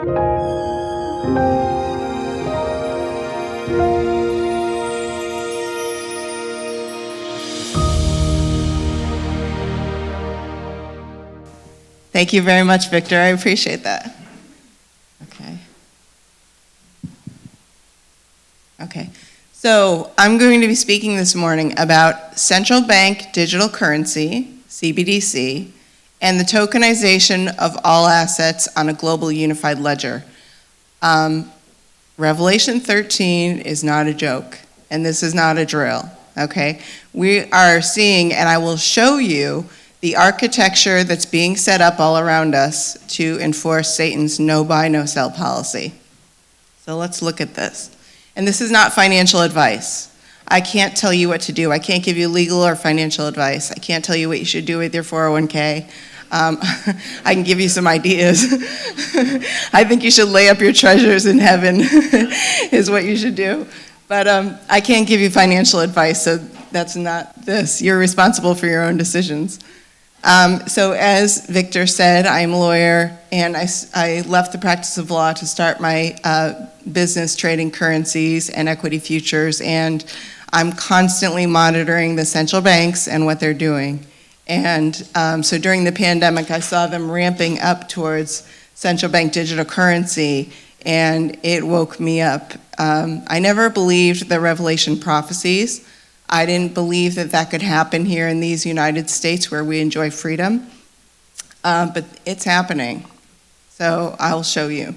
Thank you very much, Victor. I appreciate that. Okay. So I'm going to be speaking this morning about central bank digital currency, CBDC, and the tokenization of all assets on a global unified ledger. Revelation 13 is not a joke, and this is not a drill, okay? We are seeing, and I will show you, the architecture that's being set up all around us to enforce Satan's no buy, no sell policy. So let's look at this. And this is not financial advice. I can't tell you what to do. I can't give you legal or financial advice. I can't tell you what you should do with your 401k. I can give you some ideas. I think you should lay up your treasures in heaven is what you should do. But I can't give you financial advice, so that's not this. You're responsible for your own decisions. So as Victor said, I'm a lawyer, and I left the practice of law to start my business trading currencies and equity futures, and I'm constantly monitoring the central banks and what they're doing. And so during the pandemic, I saw them ramping up towards central bank digital currency, and it woke me up. I never believed the Revelation prophecies. I didn't believe that that could happen here in these United States where we enjoy freedom, but it's happening. So I'll show you.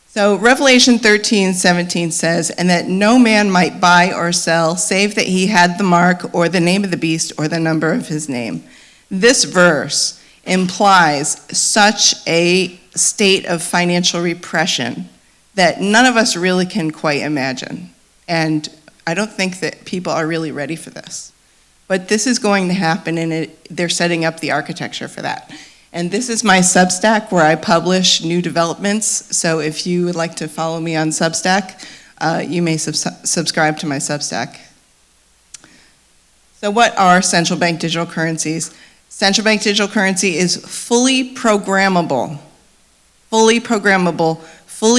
So Revelation 13:17 says, "And that no man might buy or sell, save that he had the mark or the name of the beast or the number of his name." This verse implies such a state of financial repression that none of us really can quite imagine. And I don't think that people are really ready for this. But this is going to happen, and they're setting up the architecture for that. And this is my Substack where I publish new developments. So if you would like to follow me on Substack, you may subscribe to my Substack. So what are central bank digital currencies? Central bank digital currency is fully programmable, fully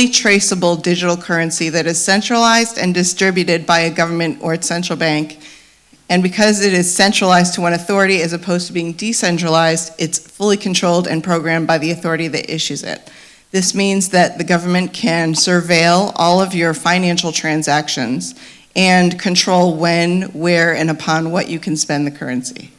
traceable digital currency that is centralized and distributed by a government or its central bank. And because it is centralized to one authority as opposed to being decentralized, it's fully controlled and programmed by the authority that issues it. This means that the government can surveil all of your financial transactions and control when, where, and upon what you can spend the currency.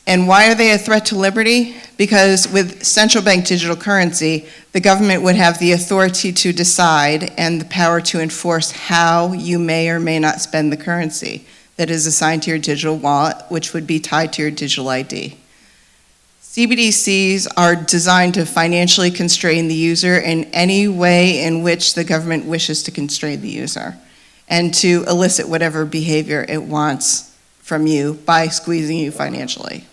And why are they a threat to liberty? Because with central bank digital currency, the government would have the authority to decide and the power to enforce how you may or may not spend the currency that is assigned to your digital wallet, which would be tied to your digital ID. CBDCs are designed to financially constrain the user in any way in which the government wishes to constrain the user and to elicit whatever behavior it wants from you by squeezing you financially.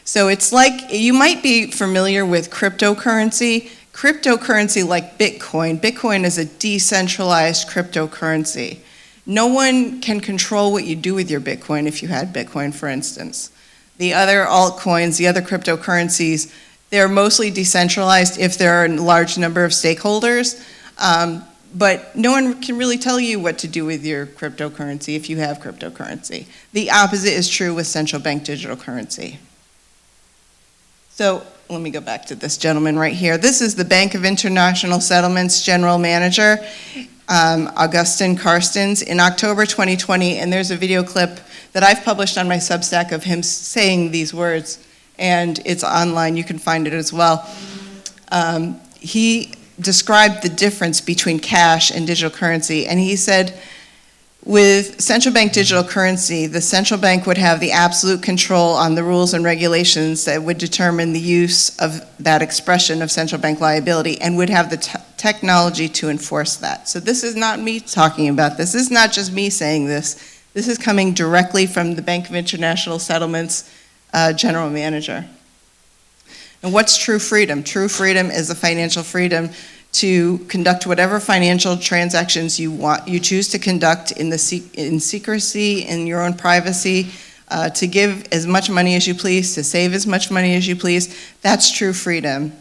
So it's like, you might be familiar with cryptocurrency. Cryptocurrency like Bitcoin. Bitcoin is a decentralized cryptocurrency. No one can control what you do with your Bitcoin if you had Bitcoin, for instance. The other altcoins, the other cryptocurrencies, they're mostly decentralized if there are a large number of stakeholders, but no one can really tell you what to do with your cryptocurrency if you have cryptocurrency. The opposite is true with central bank digital currency. So let me go back to this gentleman right here. This is the Bank of International Settlements General Manager, Augustin Carstens, in October 2020, and there's a video clip that I've published on my Substack of him saying these words, and it's online, you can find it as well. He described the difference between cash and digital currency, and he said, with central bank digital currency, the central bank would have the absolute control on the rules and regulations that would determine the use of that expression of central bank liability and would have the technology to enforce that. So this is not me talking about this. This is not just me saying this. This is coming directly from the Bank of International Settlements general manager. And what's true freedom? True freedom is a financial freedom to conduct whatever financial transactions you choose to conduct in secrecy, in your own privacy, to give as much money as you please, to save as much money as you please. That's true freedom.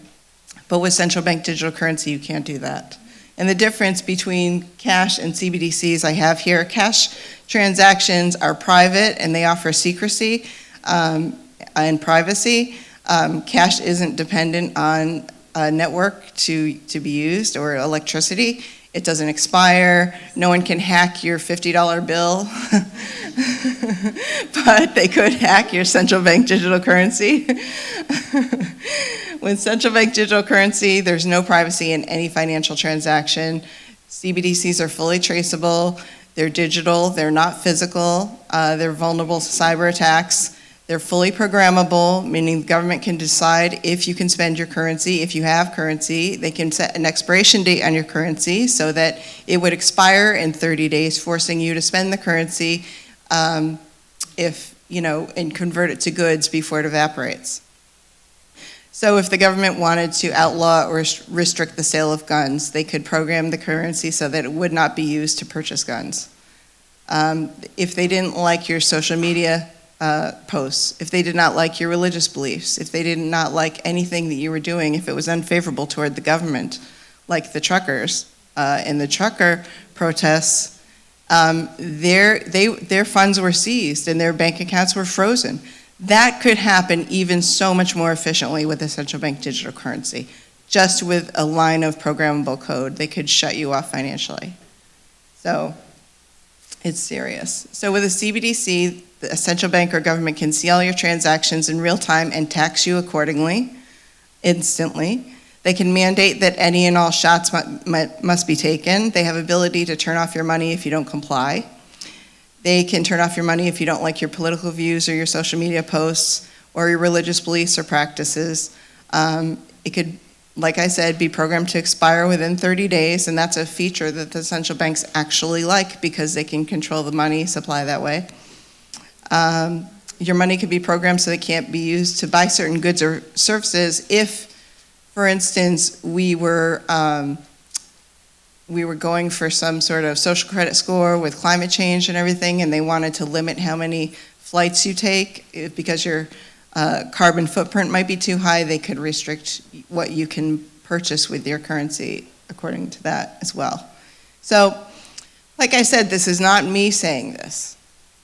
But with central bank digital currency, you can't do that. And the difference between cash and CBDCs I have here, cash transactions are private and they offer secrecy and privacy. Cash isn't dependent on a network to be used or electricity. It doesn't expire. No one can hack your $50 bill, but they could hack your central bank digital currency. With central bank digital currency, there's no privacy in any financial transaction. CBDCs are fully traceable. They're digital. They're not physical. They're vulnerable to cyber attacks. They're fully programmable, meaning the government can decide if you can spend your currency, if you have currency. They can set an expiration date on your currency so that it would expire in 30 days, forcing you to spend the currency and convert it to goods before it evaporates. So if the government wanted to outlaw or restrict the sale of guns, they could program the currency so that it would not be used to purchase guns. If they didn't like your social media posts, if they did not like your religious beliefs, if they did not like anything that you were doing, if it was unfavorable toward the government, like the truckers in the trucker protests, their funds were seized and their bank accounts were frozen. That could happen even so much more efficiently with a central bank digital currency. Just with a line of programmable code, they could shut you off financially. So it's serious. So with a CBDC, a central bank or government can see all your transactions in real time and tax you accordingly, instantly. They can mandate that any and all shots must be taken. They have ability to turn off your money if you don't comply. They can turn off your money if you don't like your political views or your social media posts or your religious beliefs or practices. It could, like I said, be programmed to expire within 30 days, and that's a feature that the central banks actually like because they can control the money supply that way. Your money could be programmed so it can't be used to buy certain goods or services if, for instance, we were going for some sort of social credit score with climate change and everything, and they wanted to limit how many flights you take because your carbon footprint might be too high. They could restrict what you can purchase with your currency according to that as well. So, like I said, this is not me saying this.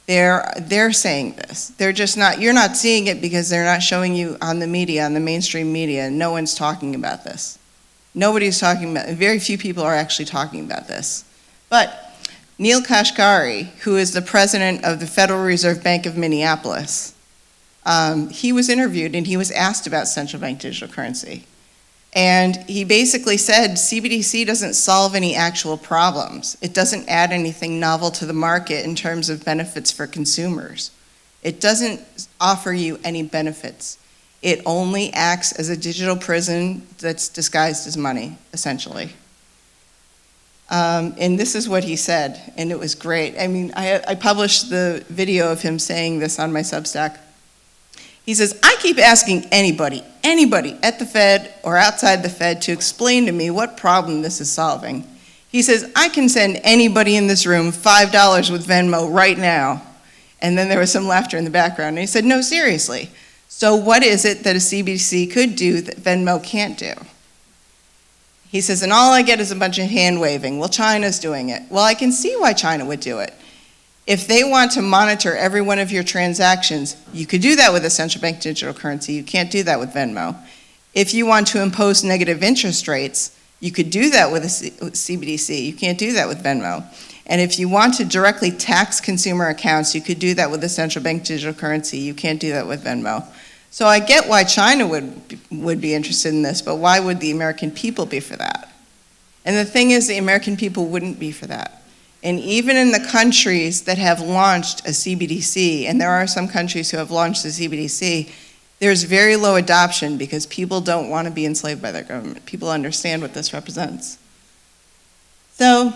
They're saying this. They're just not, you're not seeing it because they're not showing you on the media, on the mainstream media. No one's talking about this. Nobody's talking about it. Very few people are actually talking about this. But Neil Kashkari, who is the president of the Federal Reserve Bank of Minneapolis, he was interviewed and he was asked about central bank digital currency. And he basically said CBDC doesn't solve any actual problems. It doesn't add anything novel to the market in terms of benefits for consumers. It doesn't offer you any benefits. It only acts as a digital prison that's disguised as money, essentially. And this is what he said, and it was great. I mean, I published the video of him saying this on my Substack. He says, I keep asking anybody at the Fed or outside the Fed to explain to me what problem this is solving. He says, I can send anybody in this room $5 with Venmo right now. And then there was some laughter in the background. And he said, no, seriously. So what is it that a CBDC could do that Venmo can't do? He says, and all I get is a bunch of hand waving. Well, China's doing it. Well, I can see why China would do it. If they want to monitor every one of your transactions, you could do that with a central bank digital currency. You can't do that with Venmo. If you want to impose negative interest rates, you could do that with a CBDC. You can't do that with Venmo. And if you want to directly tax consumer accounts, you could do that with a central bank digital currency. You can't do that with Venmo. So I get why China would be interested in this, but why would the American people be for that? And the thing is, the American people wouldn't be for that. And even in the countries that have launched a CBDC, and there are some countries who have launched a CBDC, there's very low adoption because people don't want to be enslaved by their government. People understand what this represents. So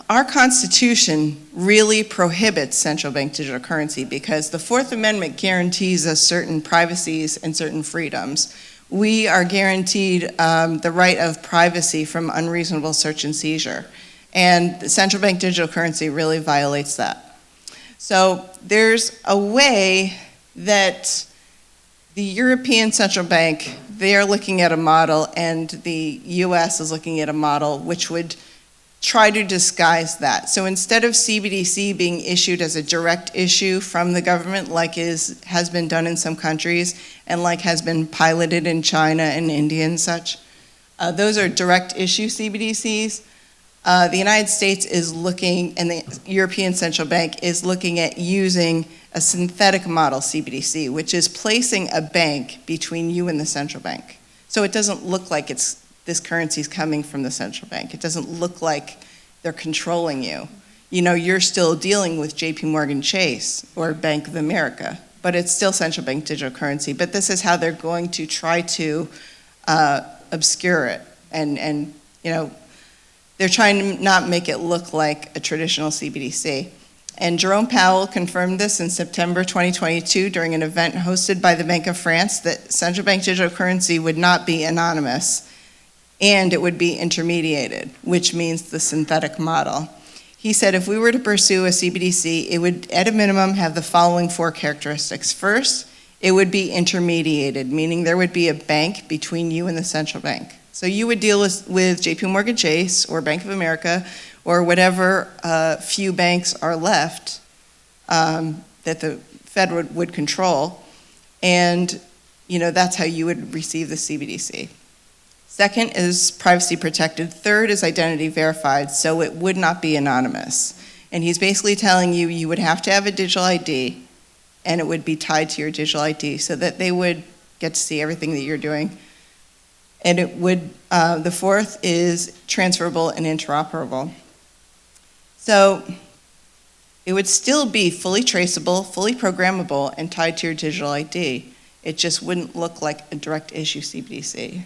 our Constitution really prohibits central bank digital currency because the Fourth Amendment guarantees us certain privacies and certain freedoms. We are guaranteed the right of privacy from unreasonable search and seizure. And the central bank digital currency really violates that. So there's a way that the European Central Bank, they are looking at a model, and the US is looking at a model which would try to disguise that. So instead of CBDC being issued as a direct issue from the government, like has been done in some countries, and like has been piloted in China and India and such, those are direct issue CBDCs. The United States is looking, and the European Central Bank is looking at using a synthetic model CBDC, which is placing a bank between you and the central bank. So it doesn't look like this currency is coming from the central bank. It doesn't look like they're controlling you. You know, you're still dealing with JP Morgan Chase or Bank of America, but it's still central bank digital currency. But this is how they're going to try to obscure it. And you know, they're trying to not make it look like a traditional CBDC. And Jerome Powell confirmed this in September 2022 during an event hosted by the Bank of France that central bank digital currency would not be anonymous, and it would be intermediated, which means the synthetic model. He said if we were to pursue a CBDC, it would at a minimum have the following 4 characteristics. First, it would be intermediated, meaning there would be a bank between you and the central bank. So you would deal with JP Morgan Chase or Bank of America or whatever few banks are left that the Fed would control, and you know, that's how you would receive the CBDC. Second is privacy protected. Third is identity verified, so it would not be anonymous. And he's basically telling you you would have to have a digital ID, and it would be tied to your digital ID so that they would get to see everything that you're doing. And it would, the fourth is transferable and interoperable. So it would still be fully traceable, fully programmable, and tied to your digital ID. It just wouldn't look like a direct issue CBDC.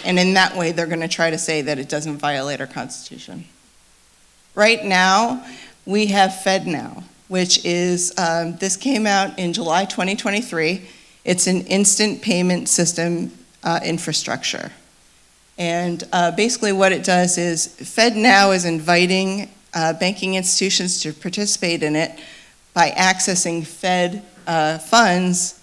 And in that way, they're going to try to say that it doesn't violate our Constitution. Right now, we have FedNow, which is, this came out in July 2023. It's an instant payment system infrastructure. And basically what it does is FedNow is inviting banking institutions to participate in it by accessing Fed funds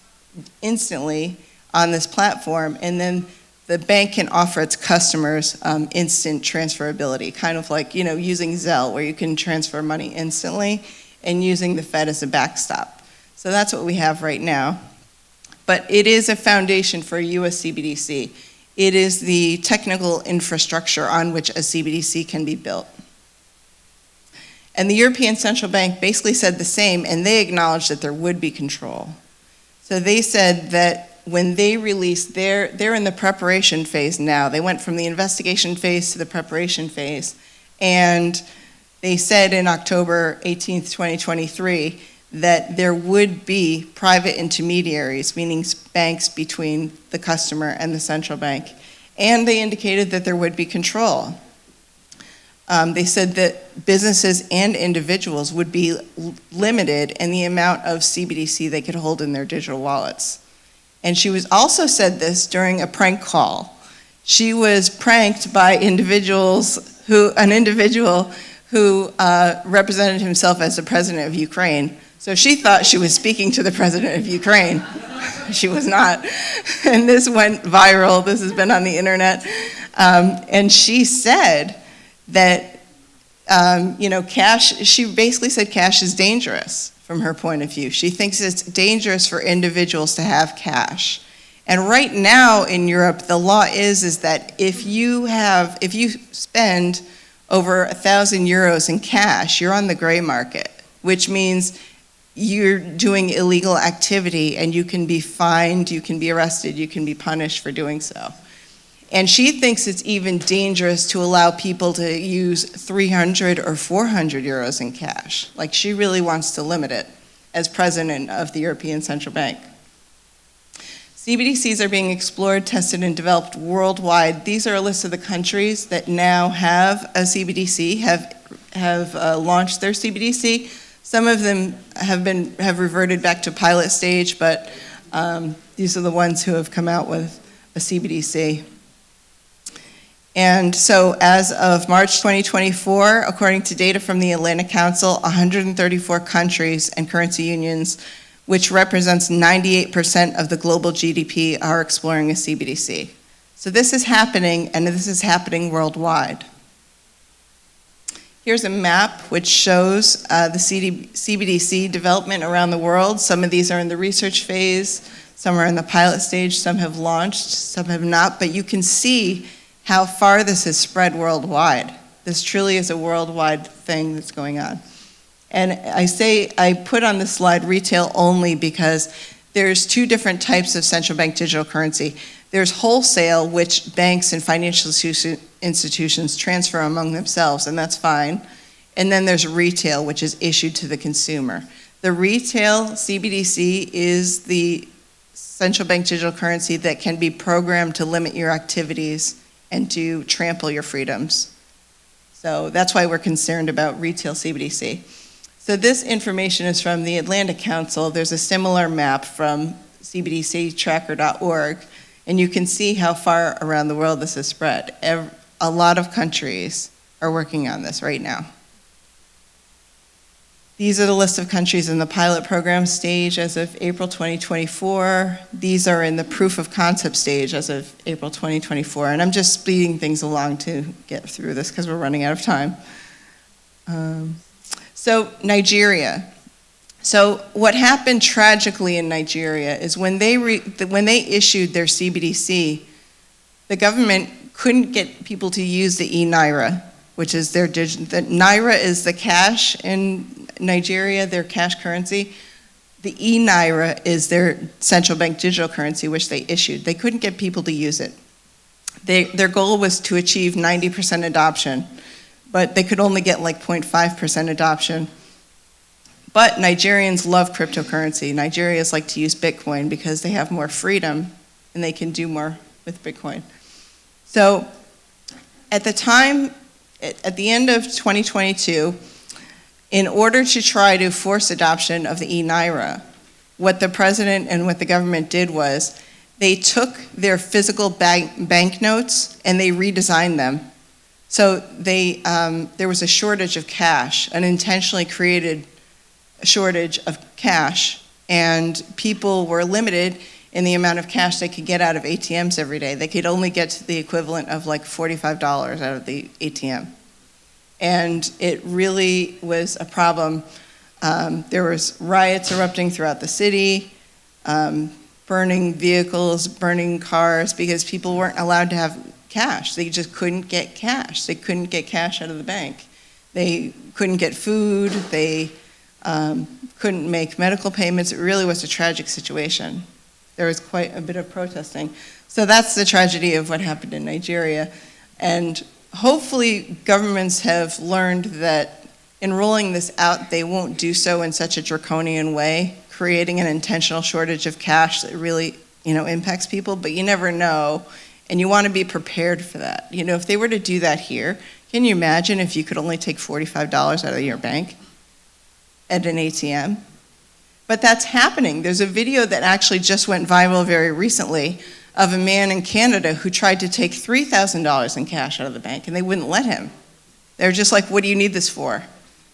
instantly on this platform, and then the bank can offer its customers instant transferability, kind of like, you know, using Zelle, where you can transfer money instantly, and using the Fed as a backstop. So that's what we have right now. But it is a foundation for a US CBDC. It is the technical infrastructure on which a CBDC can be built. And the European Central Bank basically said the same, and they acknowledged that there would be control. So they said that when they released they're in the preparation phase now. They went from the investigation phase to the preparation phase. And they said in October 18th, 2023, that there would be private intermediaries, meaning banks between the customer and the central bank. And they indicated that there would be control. They said that businesses and individuals would be limited in the amount of CBDC they could hold in their digital wallets. And she was also said this during a prank call. She was pranked by an individual who represented himself as the president of Ukraine. So she thought she was speaking to the president of Ukraine. She was not. And this went viral. This has been on the internet. And she said that, you know, cash, she basically said cash is dangerous from her point of view. She thinks it's dangerous for individuals to have cash. And right now in Europe, the law is that if you spend over 1,000 euros in cash, you're on the gray market, which means you're doing illegal activity and you can be fined, you can be arrested, you can be punished for doing so. And she thinks it's even dangerous to allow people to use 300 or 400 euros in cash. Like, she really wants to limit it as president of the European Central Bank. CBDCs are being explored, tested, and developed worldwide. These are a list of the countries that now have a CBDC, have launched their CBDC. Some of them have reverted back to pilot stage, but these are the ones who have come out with a CBDC. And so as of March 2024, according to data from the Atlantic Council, 134 countries and currency unions, which represents 98% of the global GDP, are exploring a CBDC. So this is happening, and this is happening worldwide. Here's a map which shows the CBDC development around the world. Some of these are in the research phase, some are in the pilot stage, some have launched, some have not, but you can see how far this has spread worldwide. This truly is a worldwide thing that's going on. And I put on this slide retail only because there's two different types of central bank digital currency. There's wholesale, which banks and financial institutions transfer among themselves, and that's fine. And then there's retail, which is issued to the consumer. The retail CBDC is the central bank digital currency that can be programmed to limit your activities and to trample your freedoms. So that's why we're concerned about retail CBDC. So this information is from the Atlantic Council. There's a similar map from cbdctracker.org, and you can see how far around the world this has spread. A lot of countries are working on this right now. These are the list of countries in the pilot program stage as of April 2024. These are in the proof of concept stage as of April 2024. And I'm just speeding things along to get through this because we're running out of time. So Nigeria. So what happened tragically in Nigeria is when they issued their CBDC, the government couldn't get people to use the e-Naira, which is the Naira is the cash in Nigeria, their cash currency. The e-Naira is their central bank digital currency, which they issued. They couldn't get people to use it. Their goal was to achieve 90% adoption, but they could only get like 0.5% adoption. But Nigerians love cryptocurrency. Nigerians like to use Bitcoin because they have more freedom and they can do more with Bitcoin. So at the time, at the end of 2022, in order to try to force adoption of the e-Naira, what the president and what the government did was they took their physical banknotes and they redesigned them. So there was a shortage of cash, an intentionally created shortage of cash, and people were limited in the amount of cash they could get out of ATMs every day. They could only get to the equivalent of like $45 out of the ATM. And it really was a problem. There was riots erupting throughout the city, burning vehicles, burning cars, because people weren't allowed to have cash. They just couldn't get cash. They couldn't get cash out of the bank. They couldn't get food. They couldn't make medical payments. It really was a tragic situation. There was quite a bit of protesting. So that's the tragedy of what happened in Nigeria. And hopefully governments have learned that in rolling this out, they won't do so in such a draconian way, creating an intentional shortage of cash that really, impacts people, but you never know, and you want to be prepared for that. If they were to do that here, can you imagine if you could only take $45 out of your bank at an ATM? But that's happening. There's a video that actually just went viral very recently of a man in Canada who tried to take $3,000 in cash out of the bank, and they wouldn't let him. They were just like, what do you need this for?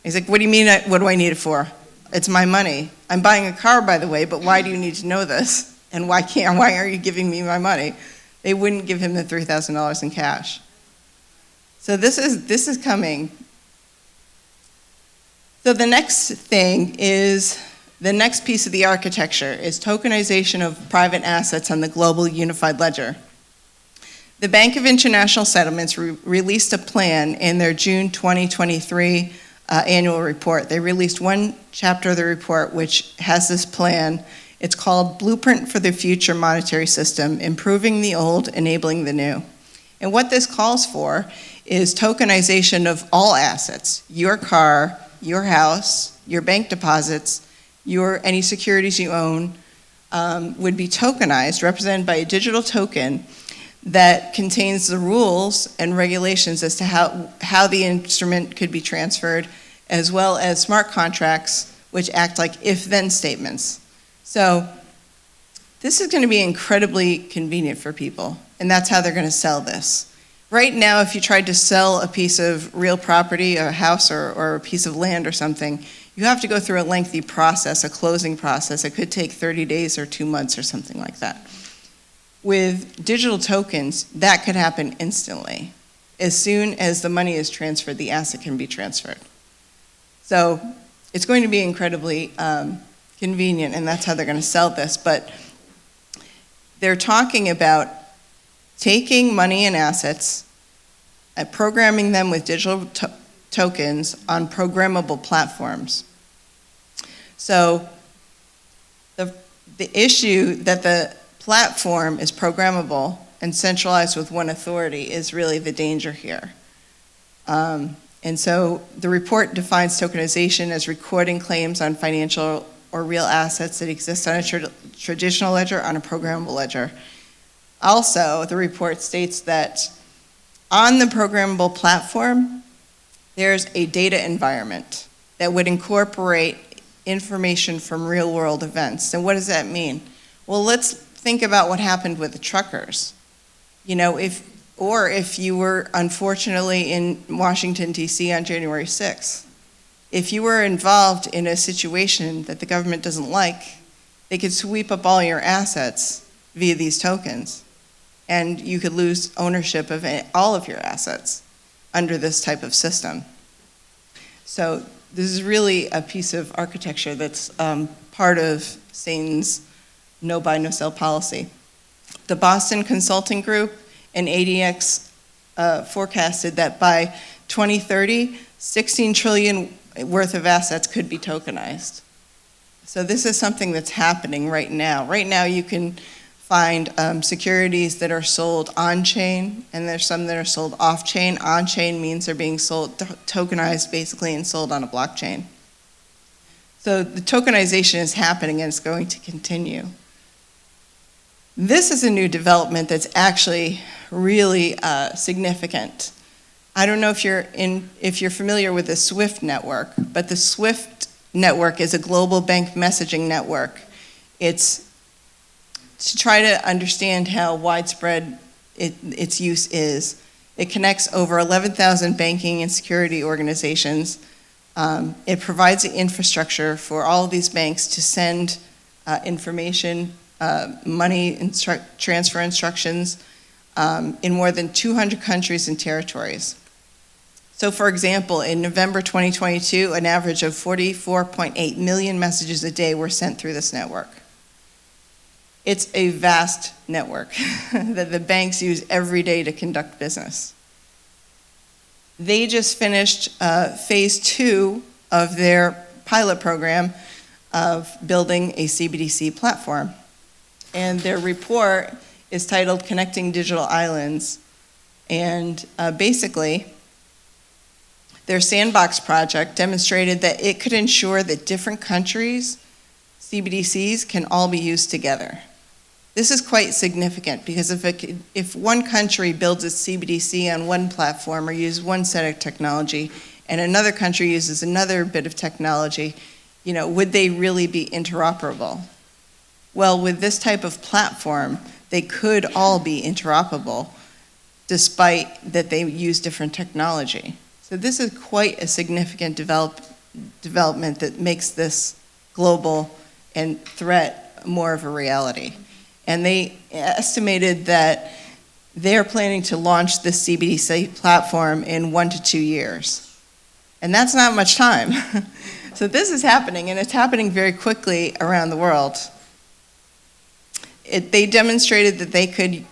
He's like, what do you mean, what do I need it for? It's my money. I'm buying a car, by the way, but why do you need to know this? And why are you giving me my money? They wouldn't give him the $3,000 in cash. So this is coming. So the next thing is, the next piece of the architecture is tokenization of private assets on the global unified ledger. The Bank of International Settlements released a plan in their June 2023 annual report. They released one chapter of the report which has this plan. It's called Blueprint for the Future Monetary System, Improving the Old, Enabling the New. And what this calls for is tokenization of all assets, your car, your house, your bank deposits, any securities you own would be tokenized, represented by a digital token that contains the rules and regulations as to how the instrument could be transferred, as well as smart contracts, which act like if-then statements. So this is going to be incredibly convenient for people, and that's how they're going to sell this. Right now, if you tried to sell a piece of real property, a house or a piece of land or something, you have to go through a lengthy process, a closing process. It could take 30 days or 2 months or something like that. With digital tokens, that could happen instantly. As soon as the money is transferred, the asset can be transferred. So it's going to be incredibly convenient, and that's how they're going to sell this. But they're talking about taking money and assets and programming them with digital tokens on programmable platforms. So the issue that the platform is programmable and centralized with one authority is really the danger here. And so the report defines tokenization as recording claims on financial or real assets that exist on a traditional ledger on a programmable ledger. Also, the report states that on the programmable platform, there's a data environment that would incorporate information from real-world events. And what does that mean? Well, let's think about what happened with the truckers. You know, if you were unfortunately in Washington, D.C. on January 6th, if you were involved in a situation that the government doesn't like, they could sweep up all your assets via these tokens, and you could lose ownership of all of your assets under this type of system. So this is really a piece of architecture that's part of Satan's no buy, no sell policy. The Boston Consulting Group and ADX forecasted that by 2030, 16 trillion worth of assets could be tokenized. So this is something that's happening right now. Right now you can find securities that are sold on-chain, and there's some that are sold off-chain. On-chain means they're being sold, tokenized basically, and sold on a blockchain. So the tokenization is happening, and it's going to continue. This is a new development that's actually really significant. I don't know if you're familiar with the SWIFT network, but the SWIFT network is a global bank messaging network. It's to try to understand how widespread its use is. It connects over 11,000 banking and security organizations. It provides the infrastructure for all of these banks to send information, money transfer instructions in more than 200 countries and territories. So for example, in November 2022, an average of 44.8 million messages a day were sent through this network. It's a vast network that the banks use every day to conduct business. They just finished phase 2 of their pilot program of building a CBDC platform. And their report is titled Connecting Digital Islands. And basically, their sandbox project demonstrated that it could ensure that different countries' CBDCs can all be used together. This is quite significant because if one country builds its CBDC on one platform or uses one set of technology and another country uses another bit of technology, you know, would they really be interoperable? Well, with this type of platform, they could all be interoperable despite that they use different technology. So this is quite a significant development that makes this global and threat more of a reality. And they estimated that they're planning to launch this CBDC platform in 1 to 2 years. And that's not much time. So this is happening, and it's happening very quickly around the world. They demonstrated that they could,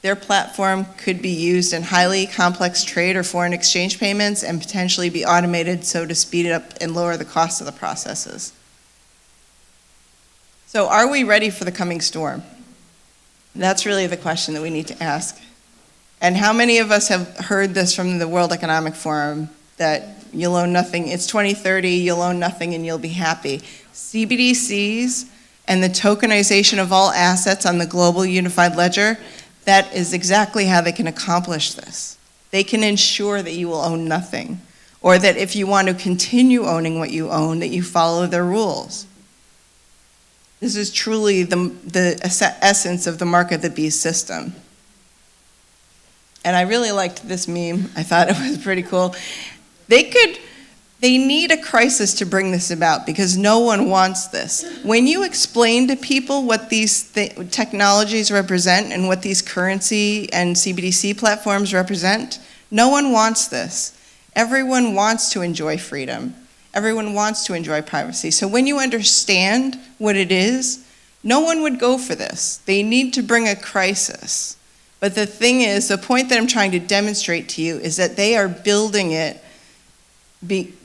their platform could be used in highly complex trade or foreign exchange payments and potentially be automated so to speed it up and lower the cost of the processes. So are we ready for the coming storm? That's really the question that we need to ask. And how many of us have heard this from the World Economic Forum, that you'll own nothing, it's 2030, you'll own nothing and you'll be happy. CBDCs and the tokenization of all assets on the global unified ledger, that is exactly how they can accomplish this. They can ensure that you will own nothing, or that if you want to continue owning what you own, that you follow their rules. This is truly the essence of the mark of the beast system. and I really liked this meme. I thought it was pretty cool. They need a crisis to bring this about because no one wants this. When you explain to people what these technologies represent and what these currency and CBDC platforms represent, no one wants this. Everyone wants to enjoy freedom. Everyone wants to enjoy privacy. So when you understand what it is, no one would go for this. They need to bring a crisis. But the thing is, the point that I'm trying to demonstrate to you is that they are building it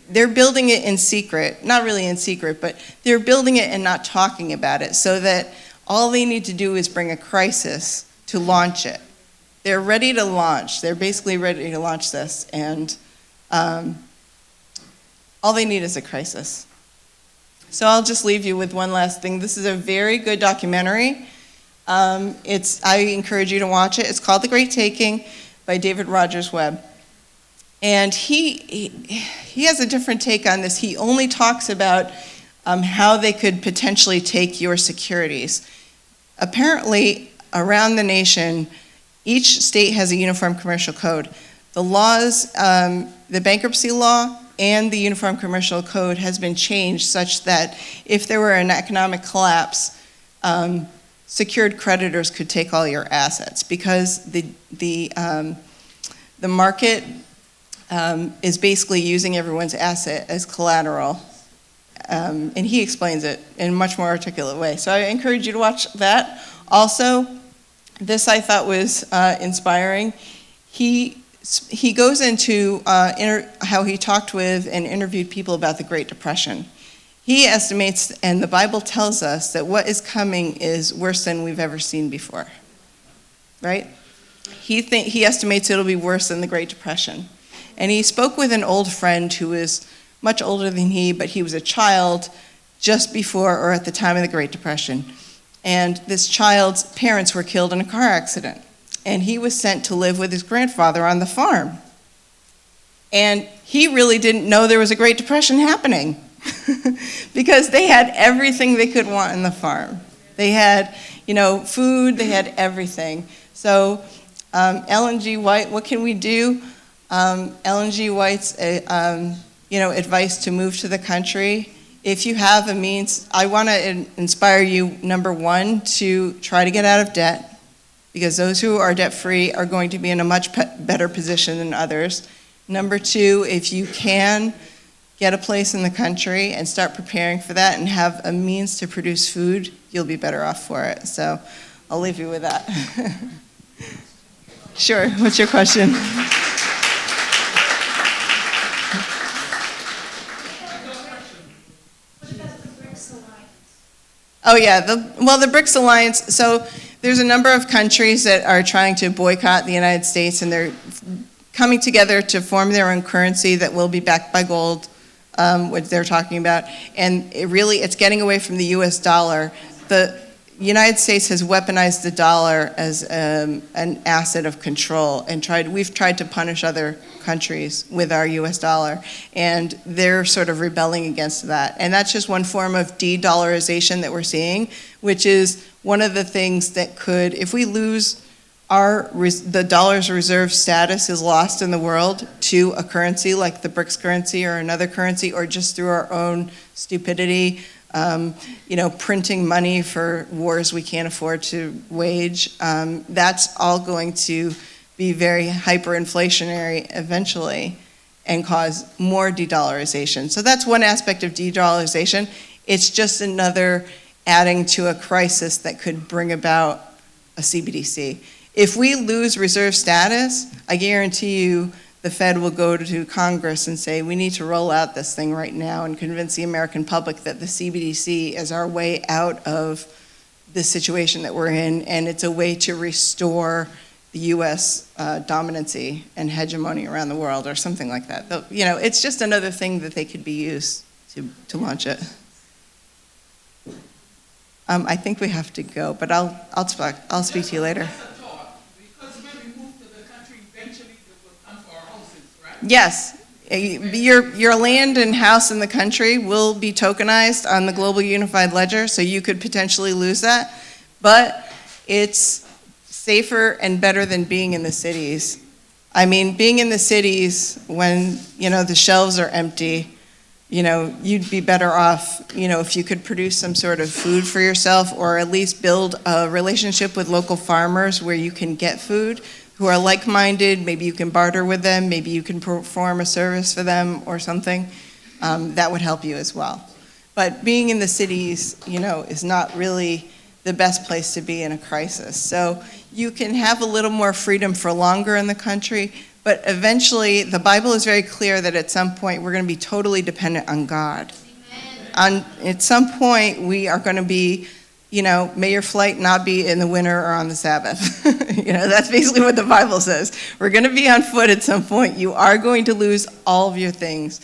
they're building it in secret, not really in secret, but they're building it and not talking about it so that all they need to do is bring a crisis to launch it. They're ready to launch. They're basically ready to launch this, and all they need is a crisis. So I'll just leave you with one last thing. This is a very good documentary. I encourage you to watch it. It's called The Great Taking by David Rogers Webb. And he has a different take on this. He only talks about how they could potentially take your securities. Apparently, around the nation, each state has a uniform commercial code. The laws, the bankruptcy law and the uniform commercial code has been changed such that if there were an economic collapse, secured creditors could take all your assets because the market is basically using everyone's asset as collateral. And he explains it in a much more articulate way. So I encourage you to watch that. Also, this I thought was inspiring. He goes into how he talked with and interviewed people about the Great Depression. He estimates, and the Bible tells us, that what is coming is worse than we've ever seen before, right? He estimates it'll be worse than the Great Depression. And he spoke with an old friend who was much older than he, but he was a child just before or at the time of the Great Depression. And this child's parents were killed in a car accident. And he was sent to live with his grandfather on the farm. And he really didn't know there was a Great Depression happening because they had everything they could want in the farm. They had, food, they had everything. So Ellen G. White, what can we do? Ellen G. White's, advice to move to the country. If you have a means, I want to inspire you, number one, to try to get out of debt, because those who are debt-free are going to be in a much better position than others. Number two, if you can get a place in the country and start preparing for that and have a means to produce food, you'll be better off for it. So I'll leave you with that. Sure, what's your question? Oh yeah, the BRICS Alliance, so there's a number of countries that are trying to boycott the United States, and they're coming together to form their own currency that will be backed by gold, which they're talking about, and it's getting away from the US dollar. The United States has weaponized the dollar as an asset of control, and we've tried to punish other countries with our US dollar, and they're sort of rebelling against that. And that's just one form of de-dollarization that we're seeing, which is one of the things that could, if we lose the dollar's reserve status is lost in the world to a currency like the BRICS currency or another currency, or just through our own stupidity, printing money for wars we can't afford to wage, that's all going to be very hyperinflationary eventually and cause more de-dollarization. So that's one aspect of de-dollarization. It's just another adding to a crisis that could bring about a CBDC. If we lose reserve status, I guarantee you the Fed will go to Congress and say, we need to roll out this thing right now and convince the American public that the CBDC is our way out of the situation that we're in, and it's a way to restore the U.S. dominancy and hegemony around the world, or something like that. It's just another thing that they could be used to launch it. I think we have to go, but I'll speak to you later. Because when we move to the country, eventually they will come for our houses, right? Yes. Your land and house in the country will be tokenized on the Global Unified Ledger, so you could potentially lose that. But it's safer and better than being in the cities. I mean, being in the cities when, the shelves are empty, you'd be better off, if you could produce some sort of food for yourself, or at least build a relationship with local farmers where you can get food, who are like-minded. Maybe you can barter with them, maybe you can perform a service for them or something. That would help you as well. But being in the cities, is not really the best place to be in a crisis. So you can have a little more freedom for longer in the country, but eventually the Bible is very clear that at some point we're going to be totally dependent on God. At some point we are going to be, may your flight not be in the winter or on the Sabbath. That's basically what the Bible says. We're going to be on foot at some point. You are going to lose all of your things.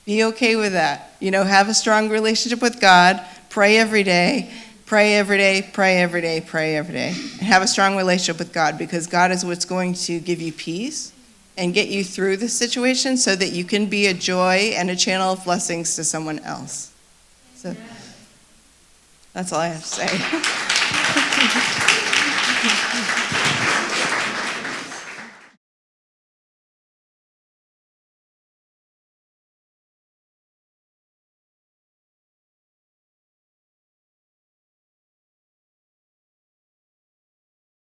Be okay with that. Have a strong relationship with God. Pray every day. Pray every day, pray every day, pray every day. And have a strong relationship with God, because God is what's going to give you peace and get you through the situation so that you can be a joy and a channel of blessings to someone else. So that's all I have to say.